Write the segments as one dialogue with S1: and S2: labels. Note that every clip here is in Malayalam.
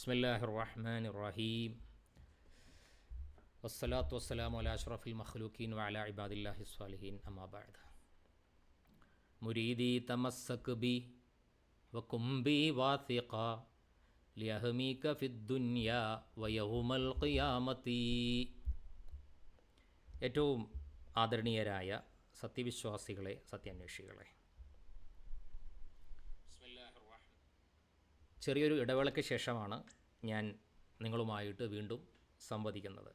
S1: ബിസ്മില്ലാഹിർ റഹ്മാനിർ റഹീം വസ്സലാത്തു വസ്സലാമു അലാ അഷ്റഫിൽ മഖ്ലൂഖീൻ വഅലാ ഇബാദില്ലാഹി സ്വാലിഹീൻ അമ്മാ ബഅദ്. മുരീദി തമസ്സക് ബി വകും ബി വാസിഖ ലിയഹ്മീക ഫിദ്ദുനിയ വയൗമൽ ഖിയാമത്തി. ഏറ്റവും ആദരണീയരായ സത്യവിശ്വാസികളെ, സത്യാന്വേഷികളെ, ചെറിയൊരു ഇടവേളയ്ക്ക് ശേഷമാണ് ഞാൻ നിങ്ങളുമായിട്ട് വീണ്ടും സംവദിക്കുന്നത്.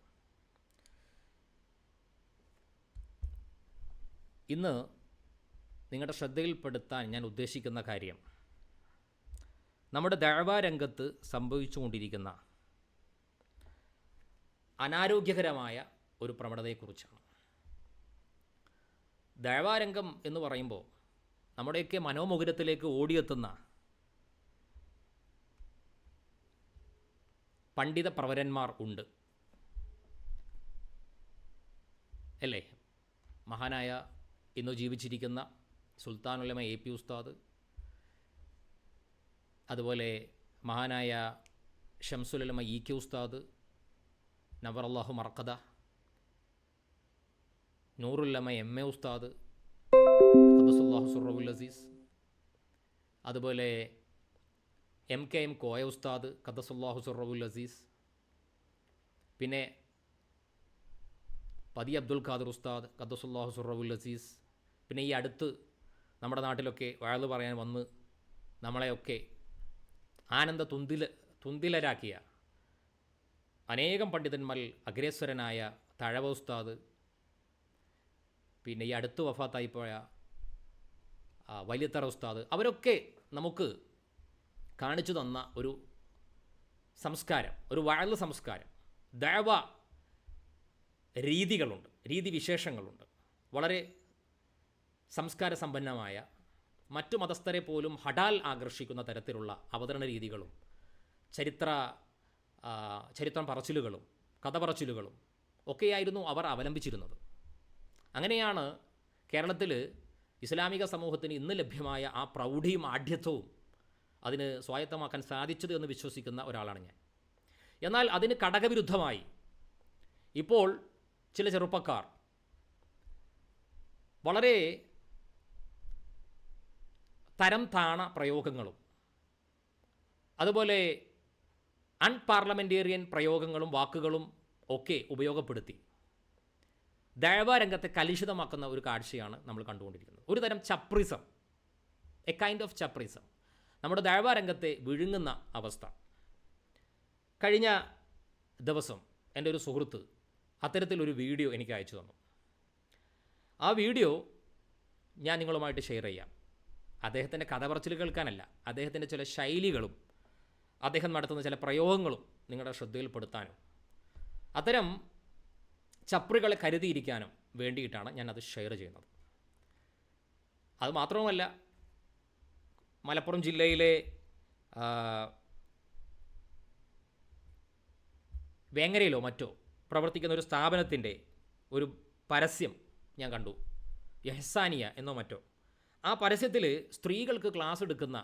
S1: ഇന്ന് നിങ്ങളുടെ ശ്രദ്ധയിൽപ്പെടുത്താൻ ഞാൻ ഉദ്ദേശിക്കുന്ന കാര്യം നമ്മുടെ ദഅ്വാ രംഗത്ത് സംഭവിച്ചുകൊണ്ടിരിക്കുന്ന അനാരോഗ്യകരമായ ഒരു പ്രവണതയെക്കുറിച്ചാണ്. ദഅ്വാ രംഗം എന്ന് പറയുമ്പോൾ നമ്മുടെയൊക്കെ മനോമുകുരത്തിലേക്ക് ഓടിയെത്തുന്ന പണ്ഡിത പ്രവരന്മാർ ഉണ്ട് അല്ലേ? മഹാനായ ഇന്ന് ജീവിച്ചിരിക്കുന്ന സുൽത്താനുലമ എ പി ഉസ്താദ്, അതുപോലെ മഹാനായ ഷംസുലുലമ ഇ കെ ഉസ്താദ്, നവറല്ലാഹു മർക്കദ, നൂറുല്ലമ എം എ ഉസ്താദ് ഖദ്ദസുല്ലാഹു സുറവുൽ അസീസ്, അതുപോലെ എം കെ എം കോയ ഉസ്താദ് ഖദ്ദസുല്ലാഹു സുറവുൽ അസീസ്, പിന്നെ പതി അബ്ദുൽ ഖാദിർ ഉസ്താദ് ഖദ്ദസുല്ലാഹു സുറവുൽ അസീസ്, പിന്നെ ഈ അടുത്ത് നമ്മുടെ നാട്ടിലൊക്കെ വഅദ് പറയാൻ വന്ന് നമ്മളെയൊക്കെ ആനന്ദ തുന്തിലരാക്കിയ അനേകം പണ്ഡിതന്മാരിൽ അഗ്രേസരനായ തഴവ ഉസ്താദ്, പിന്നെ ഈ അടുത്ത് വഫാത്തായിപ്പോയ വലിയത്തറ ഉസ്താദ്, അവരൊക്കെ നമുക്ക് കാണിച്ചു തന്ന ഒരു സംസ്കാരം, ഒരു വഅദ് സംസ്കാരം, ദഅ്വ രീതികളുണ്ട്, രീതിവിശേഷങ്ങളുണ്ട്. വളരെ സംസ്കാര സമ്പന്നമായ, മറ്റു മതസ്ഥരെ പോലും ഹഠാൽ ആകർഷിക്കുന്ന തരത്തിലുള്ള അവതരണ രീതികളും ചരിത്രം പറച്ചിലുകളും കഥ പറച്ചിലുകളും ഒക്കെയായിരുന്നു അവർ അവലംബിച്ചിരുന്നത്. അങ്ങനെയാണ് കേരളത്തിൽ ഇസ്ലാമിക സമൂഹത്തിന് ഇന്ന് ലഭ്യമായ ആ പ്രൗഢിയും ആഢ്യത്വവും അതിന് സ്വായത്തമാക്കാൻ സാധിച്ചത് എന്ന് വിശ്വസിക്കുന്ന ഒരാളാണ് ഞാൻ. എന്നാൽ അതിന് ഘടകവിരുദ്ധമായി ഇപ്പോൾ ചില ചെറുപ്പക്കാർ വളരെ തരം താണ പ്രയോഗങ്ങളും അതുപോലെ അൺപാർലമെൻറ്റേറിയൻ പ്രയോഗങ്ങളും വാക്കുകളും ഒക്കെ ഉപയോഗപ്പെടുത്തി ദഅ്വാ രംഗത്തെ കലുഷിതമാക്കുന്ന ഒരു കാഴ്ചയാണ് നമ്മൾ കണ്ടുകൊണ്ടിരിക്കുന്നത്. ഒരു തരം ചപ്രിസം, എ കൈൻഡ് ഓഫ് ചപ്രിസം നമ്മുടെ ദഅ്വാ രംഗത്തെ വിഴുങ്ങുന്ന അവസ്ഥ. കഴിഞ്ഞ ദിവസം എൻ്റെ ഒരു സുഹൃത്ത് അത്തരത്തിലൊരു വീഡിയോ എനിക്ക് അയച്ചു തന്നു. ആ വീഡിയോ ഞാൻ നിങ്ങളുമായിട്ട് ഷെയർ ചെയ്യാം. അദ്ദേഹത്തിൻ്റെ കഥ പറച്ചിൽ കേൾക്കാനല്ല, അദ്ദേഹത്തിൻ്റെ ചില ശൈലികളും അദ്ദേഹം നടത്തുന്ന ചില പ്രയോഗങ്ങളും നിങ്ങളുടെ ശ്രദ്ധയിൽപ്പെടുത്താനും അത്തരം ചപ്രികളെ കരുതിയിരിക്കാനും വേണ്ടിയിട്ടാണ് ഞാനത് ഷെയർ ചെയ്യുന്നത്. അത് മാത്രവുമല്ല, മലപ്പുറം ജില്ലയിലെ വേങ്ങരയിലോ മറ്റോ പ്രവർത്തിക്കുന്ന ഒരു സ്ഥാപനത്തിൻ്റെ ഒരു പരസ്യം ഞാൻ കണ്ടു, യഹ്സാനിയ എന്നോ മറ്റോ. ആ പരസ്യത്തിൽ സ്ത്രീകൾക്ക് ക്ലാസ് എടുക്കുന്ന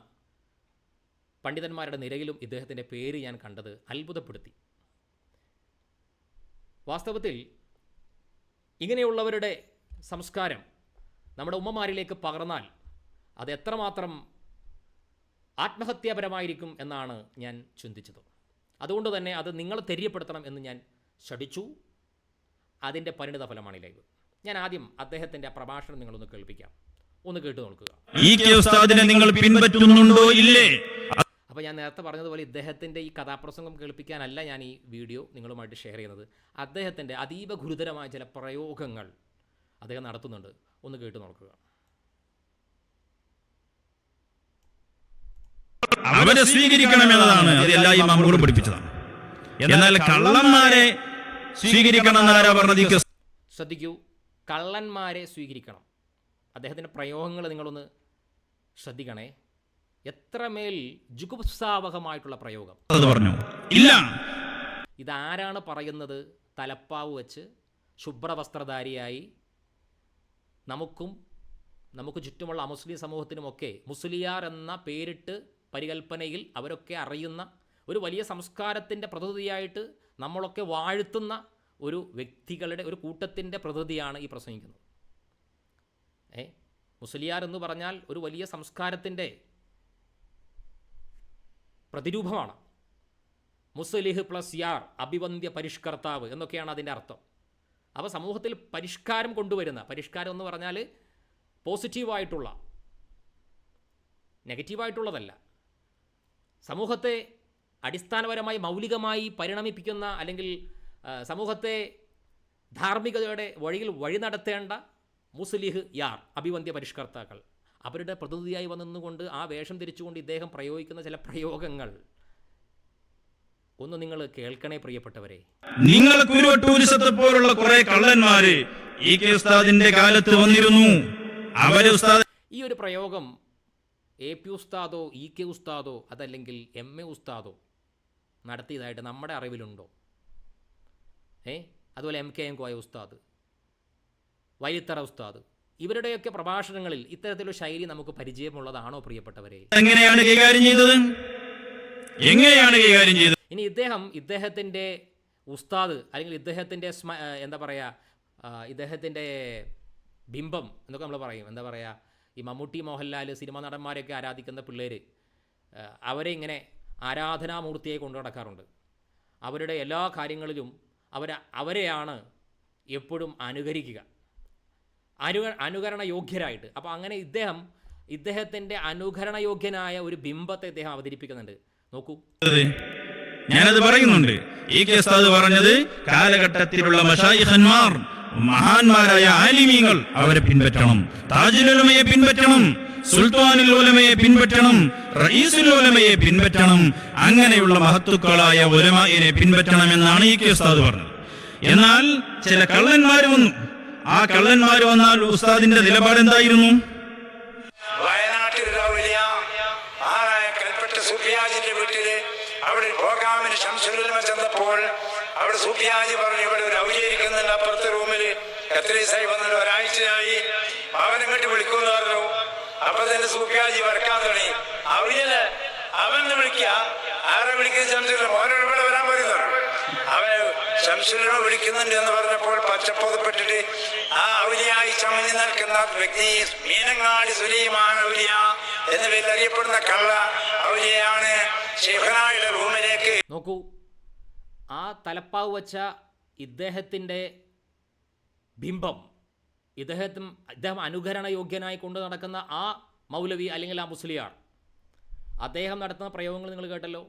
S1: പണ്ഡിതന്മാരുടെ നിരയിലും ഇദ്ദേഹത്തിൻ്റെ പേര് ഞാൻ കണ്ടത് അത്ഭുതപ്പെടുത്തി. വാസ്തവത്തിൽ ഇങ്ങനെയുള്ളവരുടെ സംസ്കാരം നമ്മുടെ ഉമ്മമാരിലേക്ക് പകർന്നാൽ അത് എത്രമാത്രം ആത്മഹത്യാപരമായിരിക്കും എന്നാണ് ഞാൻ ചിന്തിച്ചത്. അതുകൊണ്ട് തന്നെ അത് നിങ്ങളെ തെര്യപ്പെടുത്തണം എന്ന് ഞാൻ ശഠിച്ചു. അതിൻ്റെ പരിണിത ഫലമാണ് ഈ ലൈവ്. ഞാൻ ആദ്യം അദ്ദേഹത്തിൻ്റെ ആ പ്രഭാഷണം നിങ്ങളൊന്ന് കേൾപ്പിക്കാം, ഒന്ന് കേട്ടു നോക്കുക.
S2: നിങ്ങൾ പിൻപറ്റുന്നുണ്ടോ ഇല്ലേ?
S1: അപ്പോൾ ഞാൻ നേരത്തെ പറഞ്ഞതുപോലെ ഇദ്ദേഹത്തിൻ്റെ ഈ കഥാപ്രസംഗം കേൾപ്പിക്കാനല്ല ഞാൻ ഈ വീഡിയോ നിങ്ങളുമായിട്ട് ഷെയർ ചെയ്യുന്നത്. അദ്ദേഹത്തിൻ്റെ അതീവ ഗുരുതരമായ ചില പ്രയോഗങ്ങൾ അദ്ദേഹം നടത്തുന്നുണ്ട്, ഒന്ന് കേട്ടു നോക്കുക.
S2: അവരെ സ്വീകരിക്കണമെന്നതാണ് അത് എല്ലാ ഇമാമുകളും പഠിപ്പിച്ചതാണ്. എന്നാൽ കള്ളന്മാരെ സ്വീകരിക്കണമെന്നാരാ പറഞ്ഞത്?
S1: ശ്രദ്ധിക്കൂ, കള്ളന്മാരെ സ്വീകരിക്കണം. അദ്ദേഹത്തിൻ്റെ പ്രയോഗങ്ങൾ നിങ്ങളൊന്ന് ശ്രദ്ധിക്കണേ. എത്രമേൽ ജുഗുപ്സാവഹമായിട്ടുള്ള പ്രയോഗം
S2: പറഞ്ഞു. ഇല്ല,
S1: ഇതാരാണ് പറയുന്നത്? തലപ്പാവ് വെച്ച് ശുഭ്രവസ്ത്രധാരിയായി നമുക്ക് ചുറ്റുമുള്ള അമുസ്ലിം സമൂഹത്തിനുമൊക്കെ മുസ്ലിയാർ എന്ന പേരിട്ട് പരികൽപ്പനയിൽ അവരൊക്കെ അറിയുന്ന ഒരു വലിയ സംസ്കാരത്തിൻ്റെ പ്രതിനിധിയായിട്ട് നമ്മളൊക്കെ വാഴ്ത്തുന്ന ഒരു വ്യക്തികളുടെ ഒരു കൂട്ടത്തിൻ്റെ പ്രതിനിധിയാണ് ഈ പ്രസംഗിക്കുന്നത്. മുസ്ലിയാർ എന്ന് പറഞ്ഞാൽ ഒരു വലിയ സംസ്കാരത്തിൻ്റെ പ്രതിരൂപമാണ്. മുസ്ലിഹ് പ്ലസ് യാർ, അഭിവന്ദ്യ പരിഷ്കർത്താവ് എന്നൊക്കെയാണ് അതിൻ്റെ അർത്ഥം. അപ്പോൾ സമൂഹത്തിൽ പരിഷ്കാരം കൊണ്ടുവരുന്ന, പരിഷ്കാരം എന്ന് പറഞ്ഞാൽ പോസിറ്റീവായിട്ടുള്ള, നെഗറ്റീവായിട്ടുള്ളതല്ല, സമൂഹത്തെ അടിസ്ഥാനപരമായി മൗലികമായി പരിണമിപ്പിക്കുന്ന അല്ലെങ്കിൽ സമൂഹത്തെ ധാർമ്മികതയുടെ വഴി നടത്തേണ്ട മുസ്ലിഹ് യാർ, അഭിവന്ദ്യ പരിഷ്കർത്താക്കൾ, അവരുടെ പ്രതിനിധിയായി വന്നുകൊണ്ട് ആ വേഷം ധരിച്ചുകൊണ്ട് ഇദ്ദേഹം പ്രയോഗിക്കുന്ന ചില പ്രയോഗങ്ങൾ ഒന്ന് നിങ്ങൾ കേൾക്കണേ പ്രിയപ്പെട്ടവരെ.
S2: നിങ്ങൾ കുരുവട്ടൂരിസത്തെ പോലുള്ള കുറെ കള്ളന്മാര് ഈ കെ ഉസ്താദിന്റെ കാലത്ത് വന്നിരുന്നു. അവരെ ഉസ്താദ്
S1: ഈ ഒരു പ്രയോഗം AP ഉസ്താദോ EK ഉസ്താദോ അതല്ലെങ്കിൽ MA ഉസ്താദോ നടത്തിയതായിട്ട് നമ്മുടെ അറിവിലുണ്ടോ? അതുപോലെ MKM കോയ ഉസ്താദ്, വൈത്തറ ഉസ്താദ്, ഇവരുടെയൊക്കെ പ്രഭാഷണങ്ങളിൽ ഇത്തരത്തിലുള്ള ശൈലി നമുക്ക് പരിചയമുള്ളതാണോ പ്രിയപ്പെട്ടവരെ?
S2: എങ്ങനെയാണ് കൈകാര്യം ചെയ്തത്?
S1: ഇനി ഇദ്ദേഹത്തിൻ്റെ ഉസ്താദ് അല്ലെങ്കിൽ ഇദ്ദേഹത്തിൻ്റെ എന്താ പറയുക, ഇദ്ദേഹത്തിൻ്റെ ബിംബം എന്നൊക്കെ നമ്മൾ പറയും, എന്താ പറയുക, ഈ മമ്മൂട്ടി, മോഹൻലാൽ, സിനിമാ നടന്മാരെയൊക്കെ ആരാധിക്കുന്ന പിള്ളേർ അവരെ ഇങ്ങനെ ആരാധനാമൂർത്തിയായി കൊണ്ടു നടക്കാറുണ്ട്. അവരുടെ എല്ലാ കാര്യങ്ങളിലും അവരെയാണ് എപ്പോഴും അനുകരിക്കുക, അനുകരണ യോഗ്യരായിട്ട്. അപ്പോൾ അങ്ങനെ ഇദ്ദേഹത്തിൻ്റെ അനുകരണയോഗ്യനായ ഒരു ബിംബത്തെ ഇദ്ദേഹം അവതരിപ്പിക്കുന്നുണ്ട്. നോക്കൂ,
S2: ഞാനത് പറയുന്നുണ്ട്. ഈ കെ ഉസ്താദ് പറഞ്ഞത് കാലഘട്ടത്തിലുള്ള മശായിഖന്മാർ, മഹാന്മാരായ ആലിമീങ്ങൾ അവരെ പിൻപറ്റണം, താജുൽ ഉലമയെ പിൻപറ്റണം, സുൽത്താനുൽ ഉലമയെ പിൻപറ്റണം, റഈസുൽ ഉലമയെ പിൻപറ്റണം, അങ്ങനെയുള്ള മഹത്തുക്കളായ ഉലമായെ പിൻപറ്റണമെന്നാണ് ഈ കെ ഉസ്താദ് പറഞ്ഞത്. എന്നാൽ ചില കള്ളന്മാർ വന്നു. ആ കള്ളന്മാർ വന്നാൽ ഉസ്താദിന്റെ നിലപാട് എന്തായിരുന്നു?
S3: വയനാട്ടിലുള്ള വലിയ ആറായ കൽപ്പറ്റ സൂഫിയാജിന്റെ വീട്ടില് അവിടെ പ്രോഗ്രാമിന് ശംസുൽ ഉലമ ചെന്നപ്പോൾ അവിടെ സൂഫിയാജി പറഞ്ഞു, ഇവിടെ ഒരു ഔചരിക്കുന്നുണ്ട് അപ്പുറത്തെ റൂമില്, എത്ര ദിവസമായി വന്നല്ലോ, ഒരാഴ്ചയായി, അവനിങ്ങോട്ട് വിളിക്കുമെന്ന് പറഞ്ഞു. അപ്പൊ തന്നെ സൂഫിയാജി വരക്കാൻ തുടങ്ങി. അവനെ വിളിക്കുക, ആരെ വിളിക്കുന്ന ശംസുൽ ഓരോട് ഇവിടെ വരാൻ പറയുന്നു. അവന് ശംസുലിനെ വിളിക്കുന്നുണ്ട് എന്ന് പറഞ്ഞപ്പോൾ പച്ചപ്പൊതപ്പെട്ടിട്ട് ആ ഔലിയായി ചമഞ്ഞു നിൽക്കുന്ന വ്യക്തി മീനങ്ങാടി സുലൈമാൻ ഔലിയ എന്ന പേരിൽ അറിയപ്പെടുന്ന കള്ള ഔലിയാണ് ശൈഖുനായുടെ റൂമിലേക്ക്.
S1: നോക്കൂ, ആ തലപ്പാവ് വച്ച ഇദ്ദേഹത്തിൻ്റെ ബിംബം, ഇദ്ദേഹം അനുകരണ യോഗ്യനായി കൊണ്ടു നടക്കുന്ന ആ മൗലവി അല്ലെങ്കിൽ ആ മുസ്ലിയാർ, അദ്ദേഹം നടത്തുന്ന പ്രയോഗങ്ങൾ നിങ്ങൾ കേട്ടല്ലോ.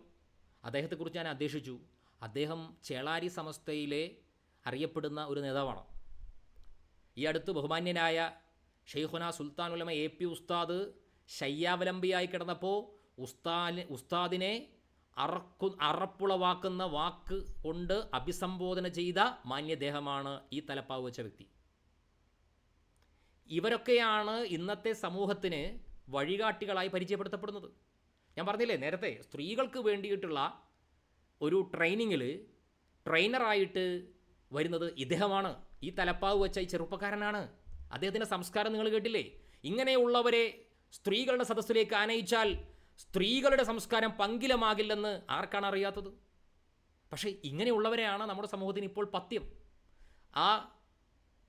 S1: അദ്ദേഹത്തെക്കുറിച്ച് ഞാൻ അന്വേഷിച്ചു. അദ്ദേഹം ചേളാരി സമസ്തയിലെ അറിയപ്പെടുന്ന ഒരു നേതാവാണ്. ഈ അടുത്ത് ബഹുമാന്യനായ ഷെയ്ഖുന സുൽത്താൻ ഉലമ AP ഉസ്താദ് ശയ്യാവലംബിയായി കിടന്നപ്പോൾ ഉസ്താദിനെ അറപ്പുളവാക്കുന്ന വാക്ക് കൊണ്ട് അഭിസംബോധന ചെയ്ത മാന്യദേഹമാണ് ഈ തലപ്പാവ് വെച്ച വ്യക്തി. ഇവരൊക്കെയാണ് ഇന്നത്തെ സമൂഹത്തിന് വഴികാട്ടികളായി പരിചയപ്പെടുത്തപ്പെടുന്നത്. ഞാൻ പറഞ്ഞില്ലേ നേരത്തെ, സ്ത്രീകൾക്ക് വേണ്ടിയിട്ടുള്ള ഒരു ട്രെയിനറായിട്ട് വരുന്നത് ഇദ്ദേഹമാണ്. ഈ തലപ്പാവ് വെച്ച ഈ ചെറുപ്പക്കാരനാണ്. അദ്ദേഹത്തിൻ്റെ സംസ്കാരം നിങ്ങൾ കേട്ടില്ലേ? ഇങ്ങനെയുള്ളവരെ സ്ത്രീകളുടെ സദസ്സിലേക്ക് ആനയിച്ചാൽ സ്ത്രീകളുടെ സംസ്കാരം പങ്കിലമാകില്ലെന്ന് ആർക്കാണ് അറിയാത്തത്? പക്ഷേ ഇങ്ങനെയുള്ളവരെയാണ് നമ്മുടെ സമൂഹത്തിന് ഇപ്പോൾ പഥ്യം.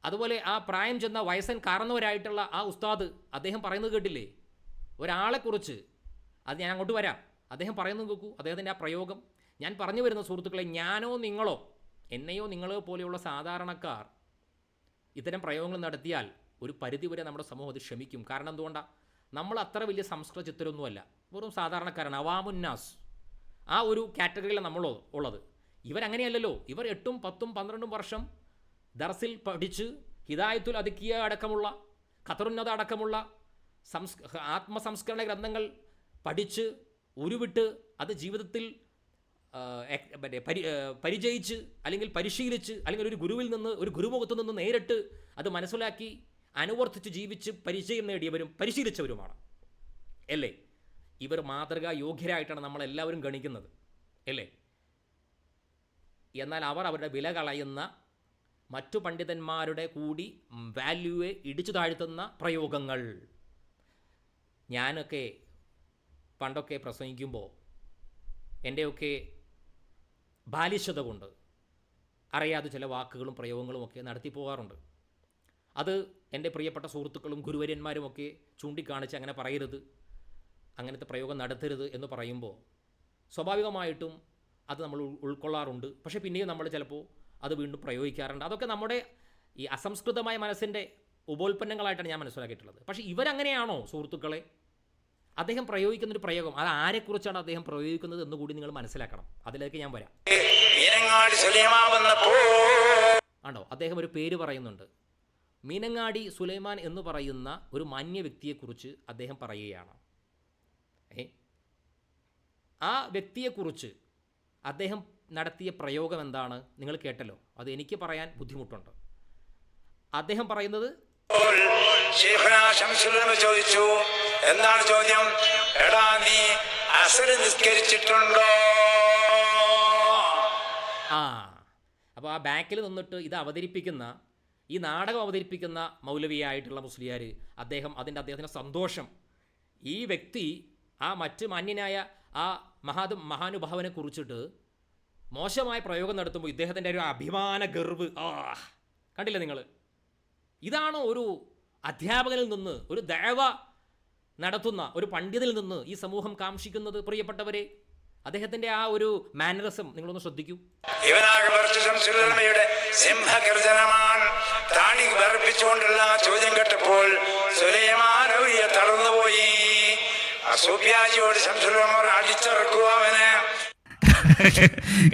S1: അതുപോലെ ആ പ്രായം ചെന്ന വയസ്സൻ കാരണവരായിട്ടുള്ള ആ ഉസ്താദ്, അദ്ദേഹം പറയുന്നത് കേട്ടില്ലേ? ഒരാളെക്കുറിച്ച്, അത് ഞാൻ അങ്ങോട്ട് വരാം, അദ്ദേഹം പറയുന്നത് കേൾക്കൂ, അദ്ദേഹത്തിൻ്റെ ആ പ്രയോഗം. ഞാൻ പറഞ്ഞു വരുന്ന സുഹൃത്തുക്കളെ, ഞാനോ നിങ്ങളോ, എന്നെയോ നിങ്ങളോ പോലെയുള്ള സാധാരണക്കാർ ഇത്തരം പ്രയോഗങ്ങൾ നടത്തിയാൽ ഒരു പരിധിവരെ നമ്മുടെ സമൂഹം അത് ക്ഷമിക്കും. കാരണം എന്തുകൊണ്ടാണ്? നമ്മൾ അത്ര വലിയ സംസ്കൃത ചിത്രമൊന്നുമല്ല, വെറും സാധാരണക്കാരാണ്, അവാമുന്നാസ്. ആ ഒരു കാറ്റഗറിയിലാണ് നമ്മൾ ഉള്ളത്. ഇവരങ്ങനെയല്ലല്ലോ. ഇവർ 8, 10, 12 വർഷം ദർസിൽ പഠിച്ച് ഹിദായത്തുൽ അദിക്കിയ അടക്കമുള്ള ഖത്തറുന്നത അടക്കമുള്ള ആത്മസംസ്കരണ ഗ്രന്ഥങ്ങൾ പഠിച്ച് ഉരുവിട്ട് അത് ജീവിതത്തിൽ പരിചയിച്ച് അല്ലെങ്കിൽ പരിശീലിച്ച് അല്ലെങ്കിൽ ഒരു ഗുരുവിൽ നിന്ന്, ഒരു ഗുരുമുഖത്തു നിന്ന് നേരിട്ട് അത് മനസ്സിലാക്കി അനുവർത്തിച്ച് ജീവിച്ച് പരിചയം നേടിയവരും പരിശീലിച്ചവരുമാണ് അല്ലേ? ഇവർ മാതൃകാ യോഗ്യരായിട്ടാണ് നമ്മളെല്ലാവരും ഗണിക്കുന്നത് അല്ലേ? എന്നാൽ അവർ അവരുടെ വില കളയുന്ന മറ്റു പണ്ഡിതന്മാരുടെ കൂടി വാല്യൂവെ ഇടിച്ചു താഴ്ത്തുന്ന പ്രയോഗങ്ങൾ. ഞാനൊക്കെ പണ്ടൊക്കെ പ്രസംഗിക്കുമ്പോൾ എൻ്റെയൊക്കെ ബാലിശത കൊണ്ട് അറിയാതെ ചില വാക്കുകളും പ്രയോഗങ്ങളും ഒക്കെ നടത്തി പോകാറുണ്ട്. അത് എൻ്റെ പ്രിയപ്പെട്ട സുഹൃത്തുക്കളും ഗുരുവര്യന്മാരുമൊക്കെ ചൂണ്ടിക്കാണിച്ച് അങ്ങനെ പറയരുത്, അങ്ങനത്തെ പ്രയോഗം നടത്തരുത് എന്ന് പറയുമ്പോൾ സ്വാഭാവികമായിട്ടും അത് നമ്മൾ ഉൾക്കൊള്ളാറുണ്ട്. പക്ഷേ പിന്നെയും നമ്മൾ ചിലപ്പോൾ അത് വീണ്ടും പ്രയോഗിക്കാറുണ്ട്. അതൊക്കെ നമ്മുടെ ഈ അസംസ്കൃതമായ മനസ്സിൻ്റെ ഉപോൽപ്പന്നങ്ങളായിട്ടാണ് ഞാൻ മനസ്സിലാക്കിയിട്ടുള്ളത്. പക്ഷേ ഇവരങ്ങനെയാണോ സുഹൃത്തുക്കളെ? അദ്ദേഹം പ്രയോഗിക്കുന്നൊരു പ്രയോഗം, അത് ആരെക്കുറിച്ചാണ് അദ്ദേഹം പ്രയോഗിക്കുന്നത് എന്നുകൂടി നിങ്ങൾ മനസ്സിലാക്കണം. അതിലേക്ക് ഞാൻ വരാം. ആണോ, അദ്ദേഹം ഒരു പേര് പറയുന്നുണ്ട്. മീനങ്ങാടി സുലൈമാൻ എന്ന് പറയുന്ന ഒരു മാന്യ വ്യക്തിയെക്കുറിച്ച് അദ്ദേഹം പറയുകയാണ്. ആ വ്യക്തിയെക്കുറിച്ച് അദ്ദേഹം നടത്തിയ പ്രയോഗം എന്താണ് നിങ്ങൾ കേട്ടല്ലോ. അത് എനിക്ക് പറയാൻ ബുദ്ധിമുട്ടുണ്ട്. അദ്ദേഹം പറയുന്നത്,
S3: ചോദിച്ചു, എന്താണ് ചോദ്യം? എടാ, നീ അസർ നിസ്കരിച്ചിട്ടുണ്ടോ?
S1: അപ്പോൾ ആ ബാക്കിൽ നിന്നിട്ട് ഇത് അവതരിപ്പിക്കുന്ന, ഈ നാടകം അവതരിപ്പിക്കുന്ന മൗലവിയായിട്ടുള്ള മുസ്ലിയാർ, അദ്ദേഹത്തിൻ്റെ സന്തോഷം, ഈ വ്യക്തി ആ മറ്റ് മാന്യനായ ആ മഹാനുഭാവനെ കുറിച്ചിട്ട് മോശമായ പ്രയോഗം നടത്തുമ്പോൾ ഇദ്ദേഹത്തിൻ്റെ ഒരു അഭിമാന ഗർവ് കണ്ടില്ല നിങ്ങൾ? ഇതാണോ ഒരു അധ്യാപകനിൽ നിന്ന്, ഒരു ദഅവ നടത്തുന്ന ഒരു പണ്ഡിതനിൽ നിന്ന് ഈ സമൂഹം കാംക്ഷിക്കുന്നത്? പ്രിയപ്പെട്ടവരെ, അദ്ദേഹത്തിൻ്റെ ആ ഒരു മാനറിസം നിങ്ങളൊന്ന് ശ്രദ്ധിക്കൂ.
S3: ിച്ചുകൊണ്ടുള്ള ചോദ്യം കേട്ടപ്പോൾ സുലൈമാൻ തളർന്നുപോയി. സൂഫിയാജിയോട് ശംസുൽ ഉമർ അടിച്ചിറക്കുക അവനെ.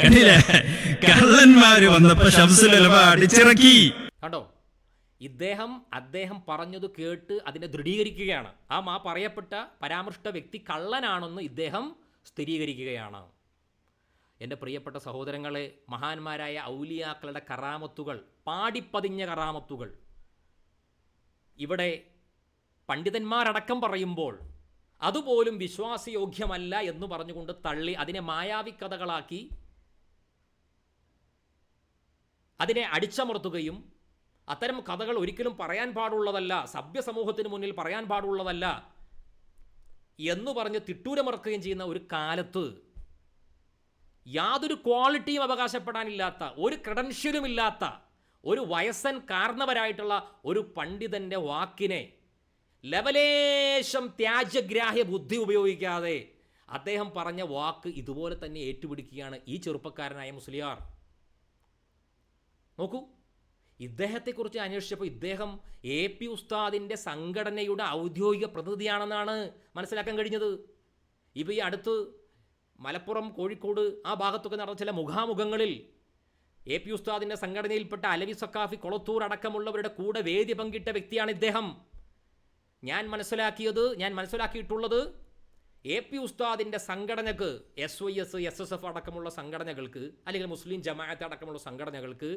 S2: കണ്ടില്ലേ, കള്ളന്മാര് വന്നപ്പോ ശംസുൽ ഉലമ അടിച്ചിറക്കി.
S1: കണ്ടോ, അദ്ദേഹം പറഞ്ഞത് കേട്ട് അതിനെ ദൃഢീകരിക്കുകയാണ്. ആ പറയപ്പെട്ട പരാമൃഷ്ട വ്യക്തി കള്ളനാണെന്ന് ഇദ്ദേഹം സ്ഥിരീകരിക്കുകയാണ്. എൻ്റെ പ്രിയപ്പെട്ട സഹോദരങ്ങളെ, മഹാന്മാരായ ഔലിയാക്കളുടെ കറാമത്തുകൾ, പാടിപ്പതിഞ്ഞ കറാമത്തുകൾ ഇവിടെ പണ്ഡിതന്മാരടക്കം പറയുമ്പോൾ അതുപോലും വിശ്വാസയോഗ്യമല്ല എന്ന് പറഞ്ഞുകൊണ്ട് തള്ളി അതിനെ മായാവി കഥകളാക്കി അതിനെ അടിച്ചമർത്തുകയും അത്തരം കഥകൾ ഒരിക്കലും പറയാൻ പാടുള്ളതല്ല, സഭ്യസമൂഹത്തിന് മുന്നിൽ പറയാൻ പാടുള്ളതല്ല എന്ന് പറഞ്ഞ് തിട്ടൂരമറക്കുകയും ചെയ്യുന്ന ഒരു കാലത്ത് യാതൊരു ക്വാളിറ്റിയും അവകാശപ്പെടാനില്ലാത്ത, ഒരു ക്രെഡൻഷ്യലും ഇല്ലാത്ത ഒരു വയസ്സൻ കാരണവരായിട്ടുള്ള ഒരു പണ്ഡിതൻ്റെ വാക്കിനെ ലവലേശം ത്യാജ്യഗ്രാഹ്യ ബുദ്ധി ഉപയോഗിക്കാതെ അദ്ദേഹം പറഞ്ഞ വാക്ക് ഇതുപോലെ തന്നെ ഏറ്റുപിടിക്കുകയാണ് ഈ ചെറുപ്പക്കാരനായ മുസ്ലിയാർ. നോക്കൂ, ഇദ്ദേഹത്തെക്കുറിച്ച് അന്വേഷിച്ചപ്പോൾ ഇദ്ദേഹം AP ഉസ്താദിൻ്റെ സംഘടനയുടെ ഔദ്യോഗിക പ്രതിനിധിയാണെന്നാണ് മനസ്സിലാക്കാൻ കഴിഞ്ഞത്. ഇപ്പോൾ ഈ അടുത്ത് മലപ്പുറം, കോഴിക്കോട് ആ ഭാഗത്തൊക്കെ നടന്ന ചില മുഖാമുഖങ്ങളിൽ AP ഉസ്താദിൻ്റെ സംഘടനയിൽപ്പെട്ട അലവി സക്കാഫി, കൊളത്തൂർ അടക്കമുള്ളവരുടെ കൂടെ വേദി പങ്കിട്ട വ്യക്തിയാണ് ഇദ്ദേഹം. ഞാൻ മനസ്സിലാക്കിയിട്ടുള്ളത് AP ഉസ്താദിൻ്റെ സംഘടനക്ക്, SYS, SSF അടക്കമുള്ള സംഘടനകൾക്ക്, അല്ലെങ്കിൽ മുസ്ലിം ജമാഅത്ത് അടക്കമുള്ള സംഘടനകൾക്ക്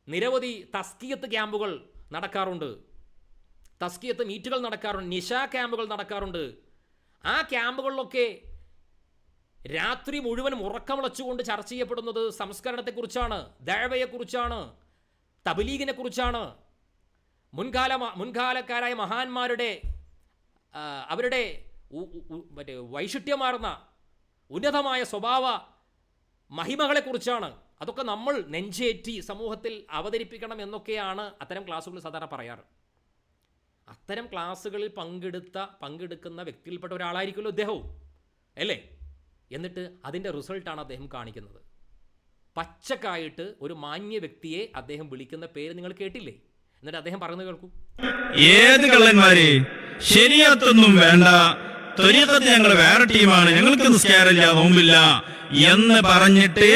S1: നിരവധി തസ്കിയത്ത് ക്യാമ്പുകൾ നടക്കാറുണ്ട്, തസ്കിയത്ത് മീറ്റുകൾ നടക്കാറുണ്ട്, നിശ ക്യാമ്പുകൾ നടക്കാറുണ്ട്. ആ ക്യാമ്പുകളിലൊക്കെ രാത്രി മുഴുവൻ ഉറക്കമുളച്ചുകൊണ്ട് ചർച്ച ചെയ്യപ്പെടുന്നത് സംസ്കരണത്തെക്കുറിച്ചാണ്, ദഅവയെക്കുറിച്ചാണ്, തബ്ലീഗിനെ കുറിച്ചാണ്. മുൻകാലക്കാരായ മഹാന്മാരുടെ അവരുടെ വൈശിഷ്ട്യമാർന്ന ഉന്നതമായ സ്വഭാവ മഹിമകളെക്കുറിച്ചാണ്. അതൊക്കെ നമ്മൾ നെഞ്ചേറ്റി സമൂഹത്തിൽ അവതരിപ്പിക്കണം എന്നൊക്കെയാണ് അത്തരം ക്ലാസ്സുകളിൽ സാധാരണ പറയാറ്. അത്തരം ക്ലാസ്സുകളിൽ പങ്കെടുക്കുന്ന വ്യക്തിയിൽപ്പെട്ട ഒരാളായിരിക്കുമല്ലോ ഇദ്ദേഹവും, അല്ലേ? എന്നിട്ട് അതിൻ്റെ റിസൾട്ടാണ് അദ്ദേഹം കാണിക്കുന്നത്. പച്ചക്കായിട്ട് ഒരു മാന്യ വ്യക്തിയെ അദ്ദേഹം വിളിക്കുന്ന പേര് നിങ്ങൾ കേട്ടില്ലേ? എന്നിട്ട് അദ്ദേഹം പറയുന്നത് കേൾക്കൂ.
S2: ഏത് കള്ളന്മാരെ, ശരിയത്തൊന്നും വേണ്ട, ത്വരീഖത്ത് ഞങ്ങൾ വേറെ ടീമാണ്, ഞങ്ങൾക്ക് നിസ്കാരമില്ല, നോമ്പില്ല എന്ന് പറഞ്ഞിട്ട്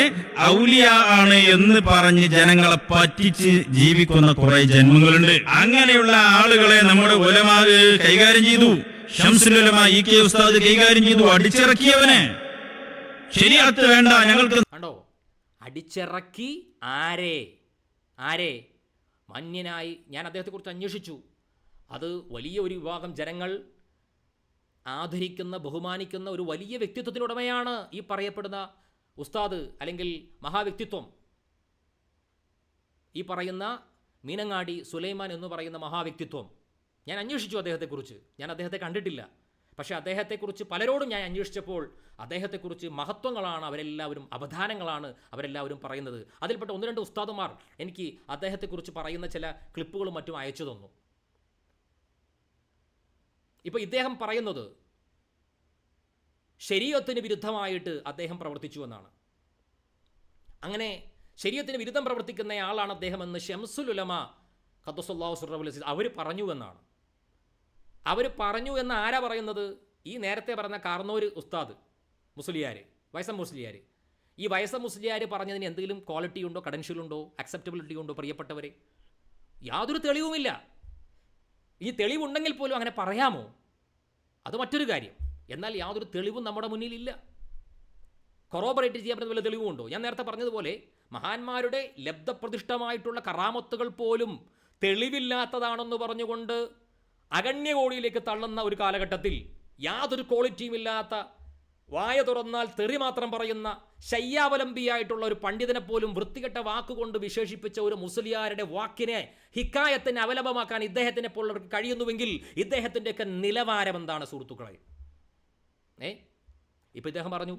S2: ഔലിയ ആണ് എന്ന് പറഞ്ഞ് ജനങ്ങളെ പറ്റിച്ച് ജീവിക്കുന്ന കുറെ ജന്മങ്ങളുണ്ട്. അങ്ങനെയുള്ള ആളുകളെ നമ്മുടെ ഉലമാ കൈകാര്യം ചെയ്തു. ശംസുൽ ഉലമ EK ഉസ്താദ് കൈകാര്യം ചെയ്തു, അടിച്ചിറക്കിയവനെ. ശരിയത്ത് വേണ്ട ഞങ്ങൾക്ക്.
S1: കണ്ടോ, അടിച്ചിറക്കി. ആരെ മാന്യനായി ഞാൻ അദ്ദേഹത്തെക്കുറിച്ച് അന്വേഷിച്ചു. അത് വലിയ ഒരു വിഭാഗം ജനങ്ങൾ ആദരിക്കുന്ന, ബഹുമാനിക്കുന്ന ഒരു വലിയ വ്യക്തിത്വത്തിനുടമയാണ് ഈ പറയപ്പെടുന്ന ഉസ്താദ് അല്ലെങ്കിൽ മഹാവ്യക്തിത്വം. ഈ പറയുന്ന മീനങ്ങാടി സുലൈമാൻ എന്ന് പറയുന്ന മഹാവ്യക്തിത്വം. ഞാൻ അന്വേഷിച്ചു അദ്ദേഹത്തെക്കുറിച്ച്, ഞാൻ അദ്ദേഹത്തെ കണ്ടിട്ടില്ല. പക്ഷേ അദ്ദേഹത്തെക്കുറിച്ച് പലരോടും ഞാൻ അന്വേഷിച്ചപ്പോൾ അദ്ദേഹത്തെക്കുറിച്ച് മഹത്വങ്ങളാണ് അവരെല്ലാവരും, അവധാനങ്ങളാണ് അവരെല്ലാവരും പറയുന്നത്. അതിൽപ്പെട്ട 1-2 ഉസ്താദുമാർ എനിക്ക് അദ്ദേഹത്തെക്കുറിച്ച് പറയുന്ന ചില ക്ലിപ്പുകളും മറ്റും അയച്ചു തന്നു. ഇപ്പോൾ ഇദ്ദേഹം പറയുന്നത് ശരീഅത്തിന് വിരുദ്ധമായിട്ട് അദ്ദേഹം പ്രവർത്തിച്ചു എന്നാണ്. അങ്ങനെ ശരീഅത്തിന് വിരുദ്ധം പ്രവർത്തിക്കുന്നയാളാണ് അദ്ദേഹം എന്ന് ശംസുൽ ഉലമ ഖദ്ദസല്ലാഹു സിർറഹുൽ അസീസ് അവർ പറഞ്ഞു എന്നാണ്. അവർ പറഞ്ഞു എന്ന് ആരാ പറയുന്നത്? ഈ നേരത്തെ പറഞ്ഞ കാർന്നൂർ ഉസ്താദ് മുസ്ലിയാർ, വയസ്സം മുസ്ലിയാർ. ഈ വയസ്സം മുസ്ലിയാർ പറഞ്ഞതിന് എന്തെങ്കിലും ക്വാളിറ്റി ഉണ്ടോ, കഡൻഷ്യൽ ഉണ്ടോ, അക്സെപ്റ്റബിലിറ്റി ഉണ്ടോ? പ്രിയപ്പെട്ടവരെ, യാതൊരു തെളിവുമില്ല. ഈ തെളിവുണ്ടെങ്കിൽ പോലും അങ്ങനെ പറയാമോ? അത് മറ്റൊരു കാര്യം. എന്നാൽ യാതൊരു തെളിവും നമ്മുടെ മുന്നിലില്ല. കൊറോബറേറ്റ് ചെയ്യാൻ പറ്റുന്ന വല്ല തെളിവുമുണ്ടോ? ഞാൻ നേരത്തെ പറഞ്ഞതുപോലെ മഹാന്മാരുടെ ലബ്ധപ്രതിഷ്ഠമായിട്ടുള്ള കറാമത്തുകൾ പോലും തെളിവില്ലാത്തതാണെന്ന് പറഞ്ഞുകൊണ്ട് അഗണ്യകോടിയിലേക്ക് തള്ളുന്ന ഒരു കാലഘട്ടത്തിൽ യാതൊരു ക്വാളിറ്റിയുമില്ലാത്ത, വായ തുറന്നാൽ തെറി മാത്രം പറയുന്ന, ശയ്യാവലംബിയായിട്ടുള്ള ഒരു പണ്ഡിതനെ പോലും വൃത്തികെട്ട വാക്കുകൊണ്ട് വിശേഷിപ്പിച്ച ഒരു മുസ്ലിയാരുടെ വാക്കിനെ, ഹിക്കായത്തിനെ അവലംബമാക്കാൻ ഇദ്ദേഹത്തിനെ പോലുള്ളവർക്ക് കഴിയുന്നുവെങ്കിൽ ഇദ്ദേഹത്തിൻ്റെയൊക്കെ നിലവാരം എന്താണ് സുഹൃത്തുക്കളെ? ഇപ്പം ഇദ്ദേഹം പറഞ്ഞു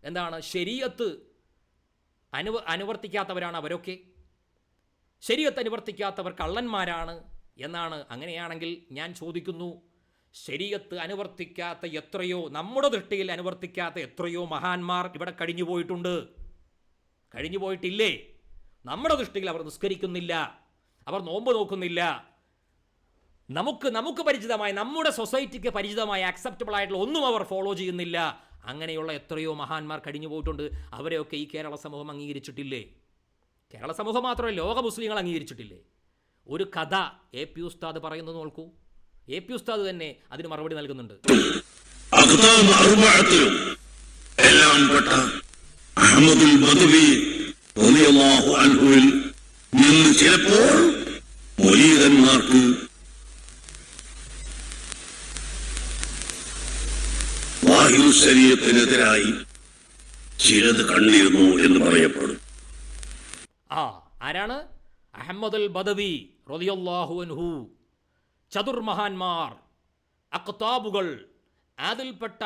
S1: എന്താണ്, ശരീഅത്ത് അനുവർത്തിക്കാത്തവരാണ് അവരൊക്കെ, ശരീഅത്ത് അനുവർത്തിക്കാത്തവർ കള്ളന്മാരാണ് എന്നാണ്. അങ്ങനെയാണെങ്കിൽ ഞാൻ ചോദിക്കുന്നു, ശരീഅത്ത് അനുവർത്തിക്കാത്ത എത്രയോ, നമ്മുടെ ദൃഷ്ടിയിൽ അനുവർത്തിക്കാത്ത എത്രയോ മഹാന്മാർ ഇവിടെ കഴിഞ്ഞു പോയിട്ടുണ്ട്, കഴിഞ്ഞു പോയിട്ടില്ലേ? നമ്മുടെ ദൃഷ്ടിയിൽ അവർ നിസ്കരിക്കുന്നില്ല, അവർ നോമ്പ് നോക്കുന്നില്ല. നമുക്ക് പരിചിതമായ, നമ്മുടെ സൊസൈറ്റിക്ക് പരിചിതമായ അക്സെപ്റ്റബിൾ ആയിട്ടുള്ള ഒന്നും അവർ ഫോളോ ചെയ്യുന്നില്ല. അങ്ങനെയുള്ള എത്രയോ മഹാന്മാർ കഴിഞ്ഞു പോയിട്ടുണ്ട്. അവരെയൊക്കെ ഈ കേരള സമൂഹം അംഗീകരിച്ചിട്ടില്ലേ? കേരള സമൂഹം മാത്രമല്ല, ലോക മുസ്ലിങ്ങൾ അംഗീകരിച്ചിട്ടില്ലേ? ഒരു കഥ AP ഉസ്താദ് പറയുന്നത് നോക്കൂ. AP ഉസ്താദ് തന്നെ അതിന് മറുപടി നൽകുന്നുണ്ട്.
S4: എല്ലാം പെട്ട അഹ്മദുൽ ബദവി റളിയല്ലാഹു അൻഹുവിൽ നിന്ന് ചിലപ്പോൾ മുരീദന്മാർക്ക് വാഹിദു ശരീഅത്തിനെതിരായി ചിലത് കണ്ടിരുന്നു എന്ന് പറയപ്പെടും.
S1: ആരാണ്? അഹ്മദുൽ ബദവി റളിയല്ലാഹു അൻഹു. ചതുർമഹാന്മാർ, അഖ്താബുകൾ, അതിൽപ്പെട്ട